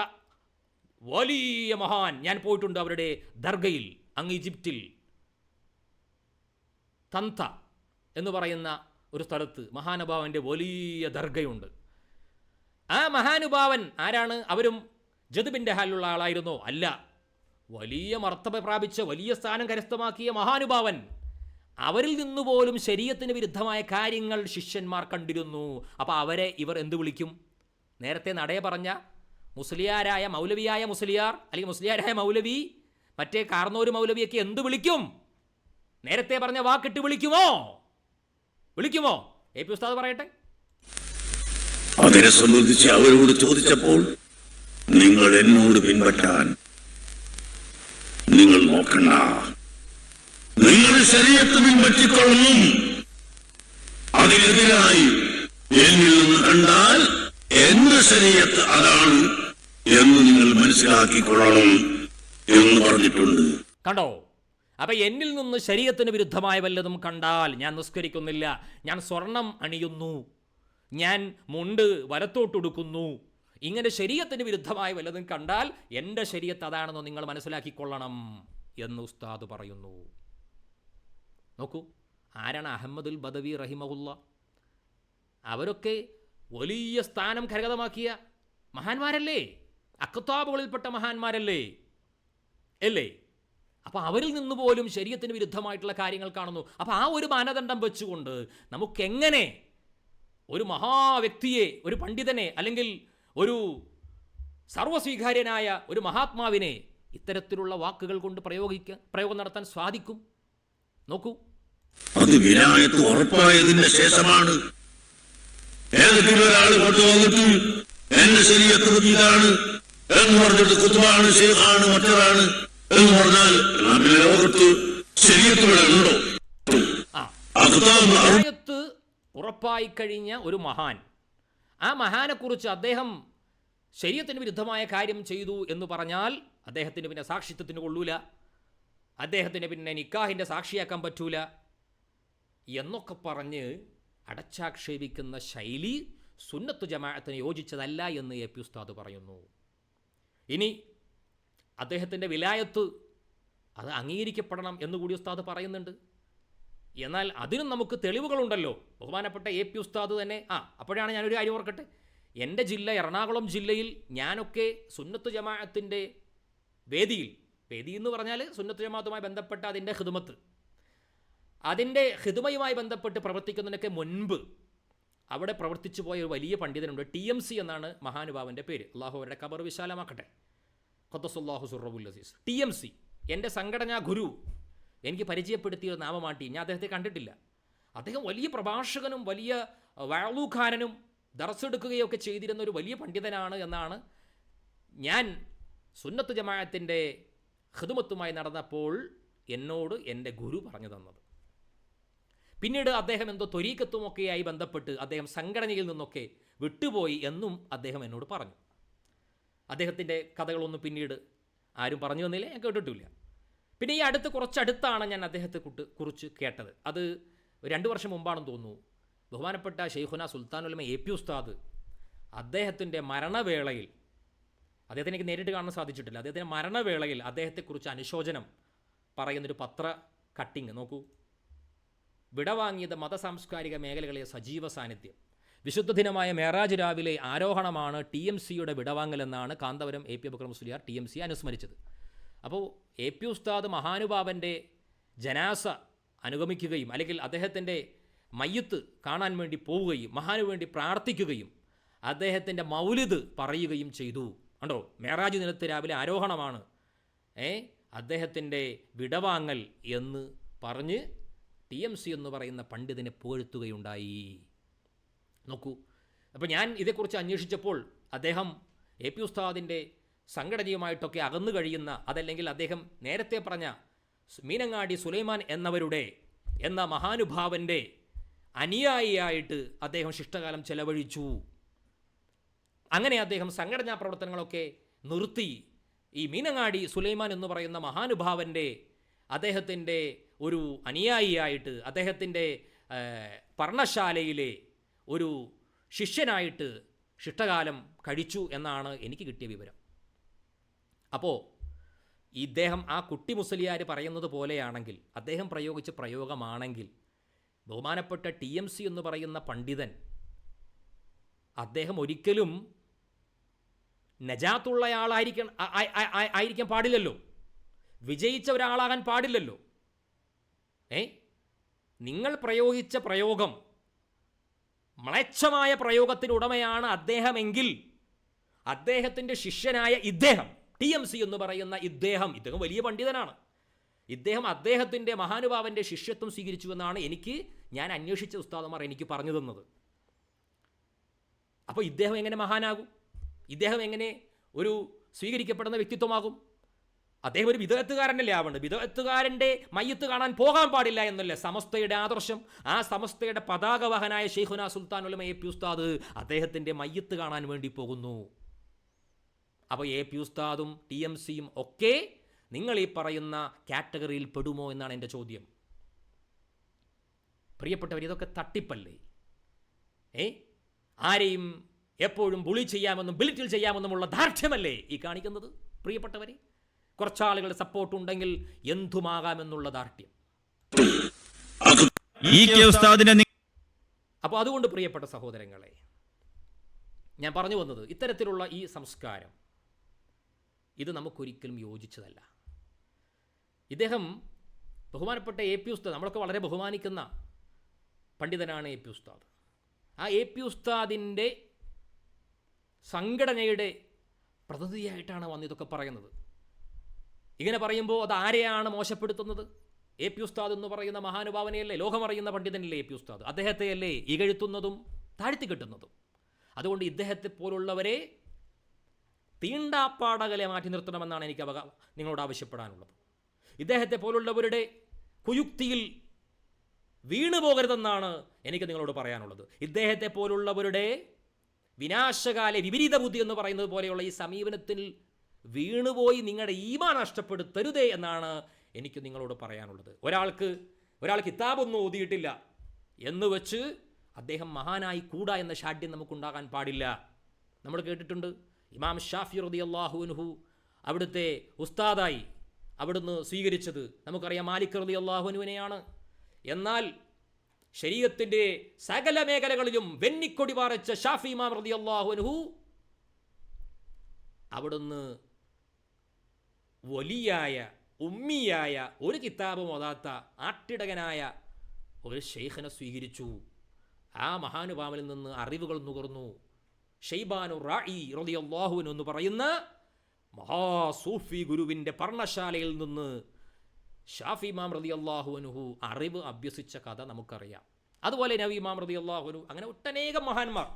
S1: വലിയ മഹാൻ. ഞാൻ പോയിട്ടുണ്ട് അവരുടെ ദർഗയിൽ, അങ്ങ് ഈജിപ്തിൽ തന്ത എന്ന് പറയുന്ന ഒരു സ്ഥലത്ത് മഹാനുഭാവൻ്റെ വലിയ ദർഗയുണ്ട്. ആ മഹാനുഭാവൻ ആരാണ്? അവരും ജദ്ബിൻ്റെ ഹാലുള്ള ആളായിരുന്നോ? അല്ല. വലിയ മർത്തബ പ്രാപിച്ച, വലിയ സ്ഥാനം കരസ്ഥമാക്കിയ മഹാനുഭാവൻ. അവരിൽ നിന്നുപോലും ശരീഅത്തിന് വിരുദ്ധമായ കാര്യങ്ങൾ ശിഷ്യന്മാർ കണ്ടിരുന്നു. അപ്പോൾ അവരെ ഇവർ എന്ത് വിളിക്കും? നേരത്തെ നടയെ പറഞ്ഞ മുസ്ലിയാരായ മൗലവിയായ മുസ്ലിയാർ, അല്ലെങ്കിൽ മുസ്ലിയാരായ മൗലവി, മറ്റേ കാർന്നൂർ മൗലവിയൊക്കെ എന്ത് വിളിക്കും? നേരത്തെ പറഞ്ഞ വാക്കിട്ട് വിളിക്കുമോ? വിളിക്കുമോ? AP ഉസ്താദ് പറയട്ടെ.
S4: അതിനെ സംബന്ധിച്ച് അവരോട് ചോദിച്ചപ്പോൾ, നിങ്ങൾ എന്നോട് പിൻപറ്റാൻ നിങ്ങൾ നോക്കണ്ട, നിങ്ങൾ ശരീഅത്ത് പിൻപറ്റിക്കൊള്ളണം, അതിനെതിരായി എന്നിൽ നിന്ന് കണ്ടാൽ എന്റെ ശരീഅത്ത് അതാണ് എന്ന് നിങ്ങൾ മനസ്സിലാക്കിക്കൊള്ളണം എന്ന് പറഞ്ഞിട്ടുണ്ട്.
S1: കണ്ടോ? അപ്പം എന്നിൽ നിന്ന് ശരീഅത്തിന് വിരുദ്ധമായ വല്ലതും കണ്ടാൽ ഞാൻ നിസ്കരിക്കുന്നില്ല, ഞാൻ സ്വർണം അണിയുന്നു, ഞാൻ മുണ്ട് വലത്തോട്ടുടുക്കുന്നു, ഇങ്ങനെ ശരീഅത്തിന് വിരുദ്ധമായ വല്ലതും കണ്ടാൽ എൻ്റെ ശരീഅത്ത് അതാണെന്ന് നിങ്ങൾ മനസ്സിലാക്കിക്കൊള്ളണം എന്ന് ഉസ്താദ് പറയുന്നു. നോക്കൂ, ആരാണ്? അഹ്മദുൽ ബദവി റഹിമഹുല്ല. അവരൊക്കെ വലിയ സ്ഥാനം കരഗതമാക്കിയ മഹാന്മാരല്ലേ? അഖ്താബുകളിൽപ്പെട്ട മഹാന്മാരല്ലേ? അല്ലേ? അപ്പോൾ അവരിൽ നിന്ന് പോലും ശരീഅത്തിന് വിരുദ്ധമായിട്ടുള്ള കാര്യങ്ങൾ കാണുന്നു. അപ്പോൾ ആ ഒരു മാനദണ്ഡം വെച്ചുകൊണ്ട് നമുക്കെങ്ങനെ ഒരു മഹാവ്യക്തിയെ, ഒരു പണ്ഡിതനെ, അല്ലെങ്കിൽ ഒരു സർവസ്വീകാര്യനായ ഒരു മഹാത്മാവിനെ ഇത്തരത്തിലുള്ള വാക്കുകൾ കൊണ്ട് പ്രയോഗം നടത്താൻ സാധിക്കും? നോക്കൂ,
S4: അത് വിലായത്ത് ഉറപ്പായതിന്റെ ശേഷമാണ്. ഏതെങ്കിലും ഒരാൾ കൊണ്ടുവന്നിട്ട് എന്റെ ശരീഅത്ത് ഇതാണ് എന്ന് പറഞ്ഞിട്ട് കുത്തുബാണ്, ശൈഖാണ്, മറ്റൊരാണ് എന്ന് പറഞ്ഞാൽ ലോകത്ത് ശരീഅത്തുകൾ ഉണ്ടോ?
S1: വിലായത്ത് ഉറപ്പായി കഴിഞ്ഞ ഒരു മഹാൻ, ആ മഹാനെക്കുറിച്ച് അദ്ദേഹം ശരീഅത്തിന് വിരുദ്ധമായ കാര്യം ചെയ്തു എന്ന് പറഞ്ഞാൽ അദ്ദേഹത്തിന് പിന്നെ സാക്ഷിത്വത്തിന് കൊള്ളൂല, അദ്ദേഹത്തിന് പിന്നെ നിക്കാഹിൻ്റെ സാക്ഷിയാക്കാൻ പറ്റൂല എന്നൊക്കെ പറഞ്ഞ് അടച്ചാക്ഷേപിക്കുന്ന ശൈലി സുന്നത്തു ജമാഅത്തിന് യോജിച്ചതല്ല എന്ന് എ പി ഉസ്താദ് പറയുന്നു. ഇനി അദ്ദേഹത്തിൻ്റെ വിലായത്ത് അത് അംഗീകരിക്കപ്പെടണം എന്നുകൂടി ഉസ്താദ് പറയുന്നുണ്ട്. എന്നാൽ അതിനും നമുക്ക് തെളിവുകളുണ്ടല്ലോ. ബഹുമാനപ്പെട്ട എ പി ഉസ്താദ് തന്നെ അപ്പോഴാണ് ഞാനൊരു കാര്യം ഓർക്കട്ടെ. എൻ്റെ ജില്ല എറണാകുളം ജില്ലയിൽ ഞാനൊക്കെ സുന്നത്ത് ജമാഅത്തിൻ്റെ വേദി എന്ന് പറഞ്ഞാൽ സുന്നത്ത് ജമാഅത്തുമായി ബന്ധപ്പെട്ട അതിൻ്റെ ഹിദ്മയുമായി ബന്ധപ്പെട്ട് പ്രവർത്തിക്കുന്നതിനൊക്കെ മുൻപ് അവിടെ പ്രവർത്തിച്ചു പോയ ഒരു വലിയ പണ്ഡിതനുണ്ട്. TMC എന്നാണ് മഹാനുഭാവൻ്റെ പേര്. അള്ളാഹു അവരുടെ ഖബർ വിശാലമാക്കട്ടെ. ഖദ്ദസുല്ലാഹു സിർറഹുൽ അസീസ്. TMC എൻ്റെ സംഘടനാ ഗുരു എനിക്ക് പരിചയപ്പെടുത്തിയ നാമമാട്ടി. ഞാൻ അദ്ദേഹത്തെ കണ്ടിട്ടില്ല. അദ്ദേഹം വലിയ പ്രഭാഷകനും വലിയ വഅളൂഖാരനും ദർസെടുക്കുകയൊക്കെ ചെയ്തിരുന്ന ഒരു വലിയ പണ്ഡിതനാണ് എന്നാണ് ഞാൻ സുന്നത്ത് ജമാഅത്തിൻ്റെ ഖിദ്മത്തുമായി നടന്നപ്പോൾ എന്നോട് എൻ്റെ ഗുരു പറഞ്ഞു തന്നത്. പിന്നീട് അദ്ദേഹം എന്തോ ത്വരീഖത്തുമൊക്കെയായി ബന്ധപ്പെട്ട് അദ്ദേഹം സംഘടനയിൽ നിന്നൊക്കെ വിട്ടുപോയി എന്നും അദ്ദേഹം എന്നോട് പറഞ്ഞു. അദ്ദേഹത്തിൻ്റെ കഥകളൊന്നും പിന്നീട് ആരും പറഞ്ഞു തന്നില്ല, ഞാൻ കേട്ടിട്ടില്ല. പിന്നെ ഈ കുറച്ചടുത്താണ് ഞാൻ അദ്ദേഹത്തെ കുറിച്ച് കേട്ടത്. അത് 2 വർഷം മുമ്പാണെന്ന് തോന്നുന്നു. ബഹുമാനപ്പെട്ട ഷെയ്ഖുന സുൽത്താനുൽ ഉലമ എ പി ഉസ്താദ് അദ്ദേഹത്തിൻ്റെ മരണവേളയിൽ, അദ്ദേഹത്തിന് എനിക്ക് നേരിട്ട് കാണാൻ സാധിച്ചിട്ടില്ല, അദ്ദേഹത്തിൻ്റെ മരണവേളയിൽ അദ്ദേഹത്തെക്കുറിച്ച് അനുശോചനം പറയുന്നൊരു പത്ര കട്ടിങ് നോക്കൂ. വിടവാങ്ങിയത് മതസാംസ്കാരിക മേഖലകളിലെ സജീവ സാന്നിധ്യം. വിശുദ്ധ ദിനമായ മേറാജ് രാവിലെ ആരോഹണമാണ് TMCയുടെ വിടവാങ്ങലെന്നാണ് കാന്തപുരം AP അബൂബക്കർ മുസ്ലിയാർ TMC അനുസ്മരിച്ചത്. അപ്പോൾ എ പി ഉസ്താദ് മഹാനുഭാവൻ്റെ ജനാസ അനുഗമിക്കുകയും അല്ലെങ്കിൽ അദ്ദേഹത്തിൻ്റെ മയ്യത്ത് കാണാൻ വേണ്ടി പോവുകയും മഹാനു വേണ്ടി പ്രാർത്ഥിക്കുകയും അദ്ദേഹത്തിൻ്റെ മൗലിദ് പറയുകയും ചെയ്തു. കണ്ടോ, മേറാജ് ദിനത്ത് രാവിലെ ആരോഹണമാണ്, അദ്ദേഹത്തിൻ്റെ വിടവാങ്ങൽ എന്ന് പറഞ്ഞ് TMC എന്ന് പറയുന്ന പണ്ഡിതനെ പുകഴ്ത്തുകയുണ്ടായി. നോക്കൂ, അപ്പോൾ ഞാൻ ഇതേക്കുറിച്ച് അന്വേഷിച്ചപ്പോൾ അദ്ദേഹം എ പി ഉസ്താദിൻ്റെ സംഘടനയുമായിട്ടൊക്കെ അകന്നു കഴിയുന്ന, അതല്ലെങ്കിൽ അദ്ദേഹം നേരത്തെ പറഞ്ഞ മീനങ്ങാടി സുലൈമാൻ എന്ന മഹാനുഭാവൻ്റെ അനുയായിയായിട്ട് അദ്ദേഹം ശിഷ്ടകാലം ചെലവഴിച്ചു. അങ്ങനെ അദ്ദേഹം സംഘടനാ പ്രവർത്തനങ്ങളൊക്കെ നിർത്തി ഈ മീനങ്ങാടി സുലൈമാൻ എന്ന് പറയുന്ന മഹാനുഭാവൻ്റെ അദ്ദേഹത്തിൻ്റെ ഒരു അനുയായിയായിട്ട്, അദ്ദേഹത്തിൻ്റെ പർണശാലയിലെ ഒരു ശിഷ്യനായിട്ട് ശിഷ്ടകാലം കഴിച്ചു എന്നാണ് എനിക്ക് കിട്ടിയ വിവരം. അപ്പോൾ ഇദ്ദേഹം ആ കുട്ടി മുസ്ലിയാർ പറയുന്നത് പോലെയാണെങ്കിൽ, അദ്ദേഹം പ്രയോഗിച്ച പ്രയോഗമാണെങ്കിൽ, ബഹുമാനപ്പെട്ട TMC എന്ന് പറയുന്ന പണ്ഡിതൻ അദ്ദേഹം ഒരിക്കലും നജാത്തുള്ളയാളായിരിക്കാൻ പാടില്ലല്ലോ, വിജയിച്ച ഒരാളാകാൻ പാടില്ലല്ലോ. നിങ്ങൾ പ്രയോഗിച്ച പ്രയോഗം മ്ലേച്ഛമായ പ്രയോഗത്തിനുടമയാണ് അദ്ദേഹമെങ്കിൽ അദ്ദേഹത്തിൻ്റെ ശിഷ്യനായ ഇദ്ദേഹം TMC എന്ന് പറയുന്ന ഇദ്ദേഹം വലിയ പണ്ഡിതനാണ്. ഇദ്ദേഹം അദ്ദേഹത്തിൻ്റെ മഹാനുഭാവൻ്റെ ശിഷ്യത്വം സ്വീകരിച്ചുവെന്നാണ് ഞാൻ അന്വേഷിച്ച ഉസ്താദന്മാർ എനിക്ക് പറഞ്ഞു തന്നത്. അപ്പോൾ ഇദ്ദേഹം എങ്ങനെ മഹാനാകും? ഇദ്ദേഹം എങ്ങനെ ഒരു സ്വീകരിക്കപ്പെടുന്ന വ്യക്തിത്വമാകും? അദ്ദേഹം ഒരു വിദഗ്ധക്കാരനല്ലേ ആവേണ്ടത്. വിദഗ്ധക്കാരൻ്റെ മയ്യത്ത് കാണാൻ പോകാൻ പാടില്ല എന്നല്ലേ സമസ്തയുടെ ആദർശം. ആ സമസ്തയുടെ പതാകവാഹനായ ഷെയ്ഖുന സുൽത്താനുൽ ഉലമ എ പി ഉസ്താദ് അദ്ദേഹത്തിൻ്റെ മയ്യത്ത് കാണാൻ വേണ്ടി പോകുന്നു. അപ്പോൾ എ പി ഉസ്താദും TMCയും ഒക്കെ നിങ്ങൾ ഈ പറയുന്ന കാറ്റഗറിയിൽ പെടുമോ എന്നാണ് എൻ്റെ ചോദ്യം. പ്രിയപ്പെട്ടവർ, ഇതൊക്കെ തട്ടിപ്പല്ലേ? ആരെയും എപ്പോഴും ബുളി ചെയ്യാമെന്നും ബിലിറ്റിൽ ചെയ്യാമെന്നുമുള്ള ദാർഢ്യമല്ലേ ഈ കാണിക്കുന്നത്? പ്രിയപ്പെട്ടവരെ, കുറച്ചാളുകളുടെ സപ്പോർട്ട് ഉണ്ടെങ്കിൽ എന്തുമാകാമെന്നുള്ള ദാർഢ്യം. അപ്പോൾ അതുകൊണ്ട് പ്രിയപ്പെട്ട സഹോദരങ്ങളെ, ഞാൻ പറഞ്ഞു വന്നത്, ഇത്തരത്തിലുള്ള ഈ സംസ്കാരം ഇത് നമുക്കൊരിക്കലും യോജിച്ചതല്ല. ഇദ്ദേഹം ബഹുമാനപ്പെട്ട എ പി ഉസ്താദ്, നമ്മളൊക്കെ വളരെ ബഹുമാനിക്കുന്ന പണ്ഡിതനാണ് എ പി ഉസ്താദ്. ആ എ പി ഉസ്താദിൻ്റെ സംഘടനയുടെ പ്രതിനിധിയായിട്ടാണ് വന്ന് ഇതൊക്കെ പറയുന്നത്. ഇങ്ങനെ പറയുമ്പോൾ അത് ആരെയാണ് മോശപ്പെടുത്തുന്നത്? എ പി ഉസ്താദ് എന്ന് പറയുന്ന മഹാനുഭാവനെയല്ലേ, ലോകമറിയുന്ന പണ്ഡിതനല്ലേ എ പി ഉസ്താദ്. അദ്ദേഹത്തെയല്ലേ ഇകഴ്ത്തുന്നതും താഴ്ത്തിക്കെട്ടുന്നതും. അതുകൊണ്ട് ഇദ്ദേഹത്തെ പോലുള്ളവരെ തീണ്ടാപ്പാടകലെ മാറ്റി നിർത്തണമെന്നാണ് എനിക്ക് നിങ്ങളോട് ആവശ്യപ്പെടാനുള്ളത്. ഇദ്ദേഹത്തെ പോലുള്ളവരുടെ കുയുക്തിയിൽ വീണു പോകരുതെന്നാണ് എനിക്ക് നിങ്ങളോട് പറയാനുള്ളത്. ഇദ്ദേഹത്തെ പോലുള്ളവരുടെ വിനാശകാല വിപരീത ബുദ്ധി എന്ന് പറയുന്നത് പോലെയുള്ള ഈ സമീപനത്തിൽ വീണുപോയി നിങ്ങളുടെ ഈമാൻ നഷ്ടപ്പെടുത്തരുതേ എന്നാണ് എനിക്ക് നിങ്ങളോട് പറയാനുള്ളത്. ഒരാൾ കിതാബൊന്നും ഓതിയിട്ടില്ല എന്ന് വെച്ച് അദ്ദേഹം മഹാനായി കൂടാ എന്ന ഷാഠ്യം നമുക്കുണ്ടാകാൻ പാടില്ല. നമ്മൾ കേട്ടിട്ടുണ്ട് ഇമാം ഷാഫി റളിയല്ലാഹു അൻഹു അവിടുത്തെ ഉസ്താദായി അവിടുന്ന് സ്വീകരിച്ചത് നമുക്കറിയാം മാലിക് റളിയല്ലാഹു അൻഹുവിനെയാണ്. എന്നാൽ ശരീഅത്തിൻ്റെ സകല മേഖലകളിലും വെന്നിക്കൊടി പാറിച്ച ഷാഫി ഇമാം റളിയല്ലാഹു അൻഹു അവിടുന്ന് വലിയായ ഉമ്മിയായ ഒരു കിതാബും ഓതാത്ത ആട്ടിടകനായ ഒരു ഷെയ്ഖിനെ സ്വീകരിച്ചു. ആ മഹാനുഭാവനിൽ നിന്ന് അറിവുകൾ നുകർന്നു. ഷെയ്ബാനു റായി റളിയല്ലാഹു അൻഹു എന്ന് പറയുന്ന മഹാസൂഫി ഗുരുവിൻ്റെ പർണശാലയിൽ നിന്ന് ഷാഫി ഇമാം റളിയല്ലാഹു അൻഹു അറിവ് അഭ്യസിച്ച കഥ നമുക്കറിയാം. അതുപോലെ നബി ഇമാം റളിയല്ലാഹു അൻഹു, അങ്ങനെ ഒട്ടനേകം മഹാന്മാർ,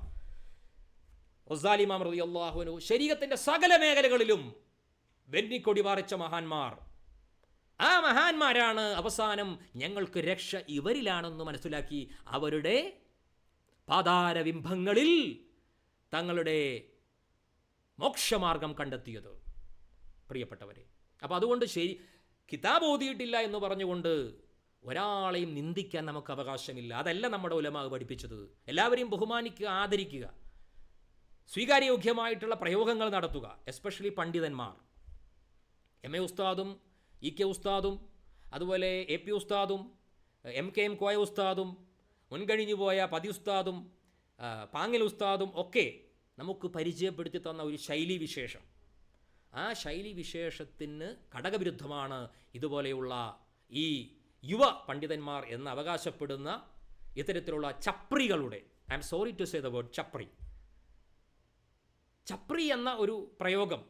S1: ഗസാലി ഇമാം റളിയല്ലാഹു അൻഹു, ശരീഅത്തിൻ്റെ സകല മേഖലകളിലും വെന്നിക്കൊടി പാറിച്ച മഹാന്മാർ. ആ മഹാന്മാരാണ് അവസാനം ഞങ്ങൾക്ക് രക്ഷ ഇവരിലാണെന്ന് മനസ്സിലാക്കി അവരുടെ പാതാരബിംബങ്ങളിൽ തങ്ങളുടെ മോക്ഷമാർഗം കണ്ടെത്തിയത്. പ്രിയപ്പെട്ടവരെ, അപ്പോൾ അതുകൊണ്ട് കിതാബ് ഓതിയിട്ടില്ല എന്ന് പറഞ്ഞുകൊണ്ട് ഒരാളെയും നിന്ദിക്കാൻ നമുക്ക് അവകാശമില്ല. അതല്ല നമ്മുടെ ഉലമാ പഠിപ്പിച്ചത്. എല്ലാവരെയും ബഹുമാനിക്കുക, ആദരിക്കുക, സ്വീകാര്യോഗ്യമായിട്ടുള്ള പ്രയോഗങ്ങൾ നടത്തുക. എസ്പെഷ്യലി പണ്ഡിതന്മാർ, MA ഉസ്താദും EK ഉസ്താദും അതുപോലെ AP ഉസ്താദും MKM കോയ ഉസ്താദും മുൻകഴിഞ്ഞു പോയ പതി ഉസ്താദും പാങ്ങിൽ ഉസ്താദും ഒക്കെ നമുക്ക് പരിചയപ്പെടുത്തി തന്ന ഒരു ശൈലി വിശേഷം. ആ ശൈലി വിശേഷത്തിന് ഘടകവിരുദ്ധമാണ് ഇതുപോലെയുള്ള ഈ യുവ പണ്ഡിതന്മാർ എന്ന് അവകാശപ്പെടുന്ന ഇത്തരത്തിലുള്ള ചപ്രികളുടെ, I am sorry to say the word chapri എന്ന ഒരു പ്രയോഗം.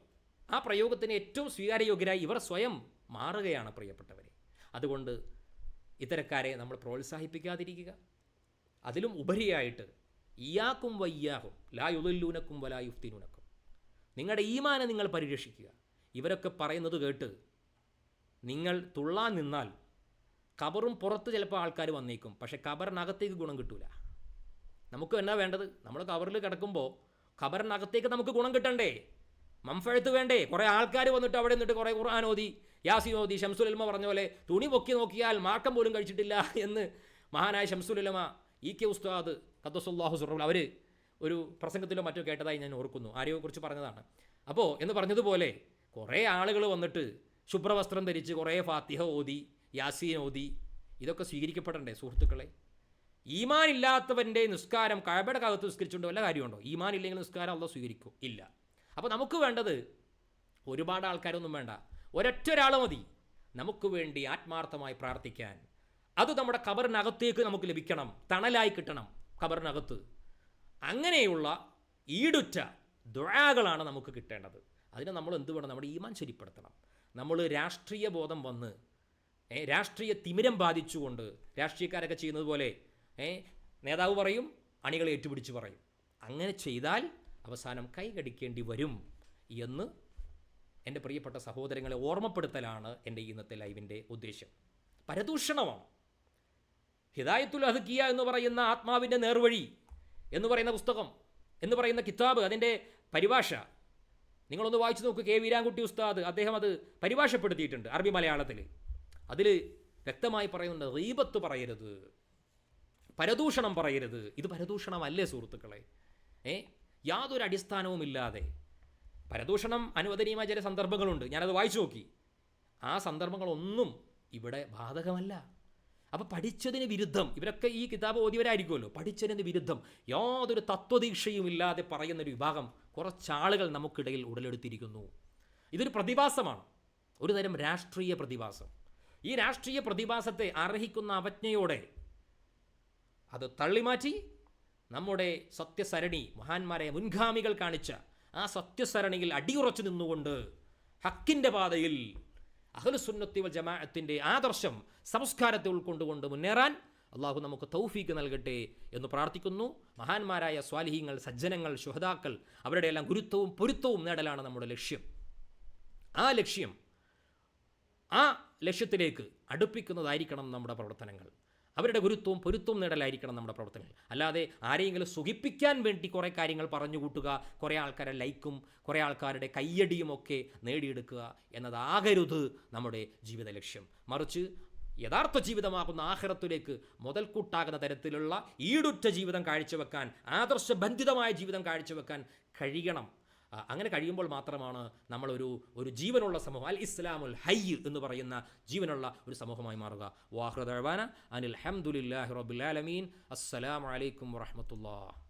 S1: ആ പ്രയോഗത്തിന് ഏറ്റവും സ്വീകാര്യയോഗ്യരായി ഇവർ സ്വയം മാറുകയാണ് പ്രിയപ്പെട്ടവരെ. അതുകൊണ്ട് ഇത്തരക്കാരെ നമ്മൾ പ്രോത്സാഹിപ്പിക്കാതിരിക്കുക. അതിലും ഉപരിയായിട്ട് ഇയാക്കും വയ്യാഹും ലാ യുദല്ലൂനക്കും വലാ യുഫ്തിനൂനക്കും, നിങ്ങളുടെ ഈമാനെ നിങ്ങൾ പരിരക്ഷിക്കുക. ഇവരൊക്കെ പറയുന്നത് കേട്ട് നിങ്ങൾ തുള്ളാൻ നിന്നാൽ ഖബറും പുറത്ത് ചിലപ്പോൾ ആൾക്കാർ വന്നേക്കും, പക്ഷേ ഖബറിനകത്തേക്ക് ഗുണം കിട്ടൂല. നമുക്ക് എന്നാ വേണ്ടത്? നമ്മൾ ഖബറിൽ കിടക്കുമ്പോൾ ഖബറിനകത്തേക്ക് നമുക്ക് ഗുണം കിട്ടണ്ടേ, മംഫഴത്ത് വേണ്ടേ? കുറേ ആൾക്കാർ വന്നിട്ട് അവിടെ നിന്നിട്ട് കുറേ ഖുർആൻ ഓതി, യാസീൻ ഓതി, ശംസുൽ ഉലമ പറഞ്ഞ പോലെ തുണി പൊക്കി നോക്കിയാൽ മാർക്കം പോലും കഴിച്ചിട്ടില്ല എന്ന് മഹാനായ ശംസുൽ ഉലമ EK ഉസ്താദ് ഖദ്ദസുല്ലാഹു സിർറഹു അവർ ഒരു പ്രസംഗത്തിലോ മറ്റോ കേട്ടതായി ഞാൻ ഓർക്കുന്നു. ആരെയെക്കുറിച്ച് പറഞ്ഞതാണ്. അപ്പോൾ എന്ന് പറഞ്ഞതുപോലെ കുറേ ആളുകൾ വന്നിട്ട് ശുഭ്രവസ്ത്രം ധരിച്ച് കുറേ ഫാത്തിഹ ഓതി, യാസീൻ ഓതി, ഇതൊക്കെ സ്വീകരിക്കപ്പെടണ്ടേ സുഹൃത്തുക്കളെ? ഈമാൻ ഇല്ലാത്തവൻ്റെ നിസ്കാരം കഅബയുടെ അകത്ത് നിസ്കരിച്ചുകൊണ്ട് വല്ല കാര്യമുണ്ടോ? ഈമാൻ ഇല്ലെങ്കിൽ നിസ്കാരം അല്ലാഹു സ്വീകരിക്കും? ഇല്ല. അപ്പോൾ നമുക്ക് വേണ്ടത് ഒരുപാട് ആൾക്കാരൊന്നും വേണ്ട, ഒരൊറ്റ ഒരാൾ മതി നമുക്ക് വേണ്ടി ആത്മാർത്ഥമായി പ്രാർത്ഥിക്കാൻ. അത് നമ്മുടെ ഖബറിനകത്തേക്ക് നമുക്ക് ലഭിക്കണം, തണലായി കിട്ടണം ഖബറിനകത്ത്. അങ്ങനെയുള്ള ഈടുറ്റ ദുആകളാണ് നമുക്ക് കിട്ടേണ്ടത്. അതിന് നമ്മൾ എന്ത് വേണം? നമ്മുടെ ഈമാൻ ശരിപ്പെടുത്തണം. നമ്മൾ രാഷ്ട്രീയ ബോധം വന്ന് രാഷ്ട്രീയ തിമിരം ബാധിച്ചുകൊണ്ട് രാഷ്ട്രീയക്കാരൊക്കെ ചെയ്യുന്നത് പോലെ നേതാവ് പറയും, അണികൾ ഏറ്റുപിടിച്ച് പറയും. അങ്ങനെ ചെയ്താൽ അവസാനം കൈകടിക്കേണ്ടി വരും എന്ന് എൻ്റെ പ്രിയപ്പെട്ട സഹോദരങ്ങളെ ഓർമ്മപ്പെടുത്തലാണ് എൻ്റെ ഇന്നത്തെ ലൈവിൻ്റെ ഉദ്ദേശം. പരദൂഷണമാണ്. ഹിദായത്തുൽ അദ്കിയ എന്ന് പറയുന്ന ആത്മാവിൻ്റെ നേർവഴി എന്ന് പറയുന്ന പുസ്തകം, എന്ന് പറയുന്ന കിതാബ്, അതിൻ്റെ പരിഭാഷ നിങ്ങളൊന്ന് വായിച്ചു നോക്കൂ. K വീരാൻകുട്ടി ഉസ്താദ് അദ്ദേഹം അത് പരിഭാഷപ്പെടുത്തിയിട്ടുണ്ട് അറബി മലയാളത്തിൽ. അതിൽ വ്യക്തമായി പറയുന്നുണ്ട്, ഗീബത്ത് പറയരുത്, പരദൂഷണം പറയരുത്. ഇത് പരദൂഷണമല്ലേ സുഹൃത്തുക്കളെ? യാതൊരു അടിസ്ഥാനവുമില്ലാതെ പരദൂഷണം അനുവദനീയമായ ചില സന്ദർഭങ്ങളുണ്ട്. ഞാനത് വായിച്ചു നോക്കി. ആ സന്ദർഭങ്ങളൊന്നും ഇവിടെ ബാധകമല്ല. അപ്പോൾ പഠിച്ചതിന് വിരുദ്ധം, ഇവരൊക്കെ ഈ കിതാബ് ഓതിയവരായിരിക്കുമല്ലോ, പഠിച്ചതിന് വിരുദ്ധം യാതൊരു തത്വദീക്ഷയും ഇല്ലാതെ പറയുന്നൊരു വിഭാഗം കുറച്ചാളുകൾ നമുക്കിടയിൽ ഉടലെടുത്തിരിക്കുന്നു. ഇതൊരു പ്രതിഭാസമാണ്, ഒരു തരം രാഷ്ട്രീയ പ്രതിഭാസം. ഈ രാഷ്ട്രീയ പ്രതിഭാസത്തെ അർഹിക്കുന്ന അവജ്ഞയോടെ അത് തള്ളിമാറ്റി നമ്മുടെ സത്യസരണി, മഹാന്മാരെ മുൻഗാമികൾ കാണിച്ച ആ സത്യസരണിയിൽ അടിയുറച്ചു നിന്നുകൊണ്ട് ഹക്കിൻ്റെ പാതയിൽ അഹ്ലുസുന്നത്തി വൽ ജമാഅത്തിൻ്റെ ആദർശം, സംസ്കാരത്തെ ഉൾക്കൊണ്ടുകൊണ്ട് മുന്നേറാൻ അള്ളാഹു നമുക്ക് തൗഫീക്ക് നൽകട്ടെ എന്ന് പ്രാർത്ഥിക്കുന്നു. മഹാന്മാരായ സ്വാലിഹീങ്ങൾ, സജ്ജനങ്ങൾ, ശുഹദാക്കൾ, അവരുടെ എല്ലാം ഗുരുത്വവും പൊരുത്തവും നേടലാണ് നമ്മുടെ ലക്ഷ്യം. ആ ലക്ഷ്യത്തിലേക്ക് അടുപ്പിക്കുന്നതായിരിക്കണം നമ്മുടെ പ്രവർത്തനങ്ങൾ. അവരുടെ ഗുരുത്വവും പൊരുത്തവും നേടലായിരിക്കണം നമ്മുടെ പ്രവർത്തനങ്ങൾ. അല്ലാതെ ആരെയെങ്കിലും സുഖിപ്പിക്കാൻ വേണ്ടി കുറേ കാര്യങ്ങൾ പറഞ്ഞു കൂട്ടുക, കുറേ ആൾക്കാരെ ലൈക്കും കുറേ ആൾക്കാരുടെ കയ്യടിയുമൊക്കെ നേടിയെടുക്കുക എന്നതാകരുത് നമ്മുടെ ജീവിത ലക്ഷ്യം. മറിച്ച് യഥാർത്ഥ ജീവിതമാകുന്ന ആഖിറത്തിലേക്ക് മുതൽക്കൂട്ടാകുന്ന തരത്തിലുള്ള ഈടുറ്റ ജീവിതം കാഴ്ചവെക്കാൻ, ആദർശബന്ധിതമായ ജീവിതം കാഴ്ചവെക്കാൻ കഴിയണം. അങ്ങനെ കഴിയുമ്പോൾ മാത്രമാണ് നമ്മളൊരു ജീവനുള്ള സമൂഹം, അൽ ഇസ്ലാമുൽ ഹയ്യ് എന്ന് പറയുന്ന ജീവനുള്ള ഒരു സമൂഹമായി മാറുക. വാഖിറു ദഅ്വാന അനിൽ ഹംദുലില്ലാഹി റബ്ബിൽ ആലമീൻ. അസ്സലാമു അലൈക്കും വറഹ്മത്തുള്ളാഹി.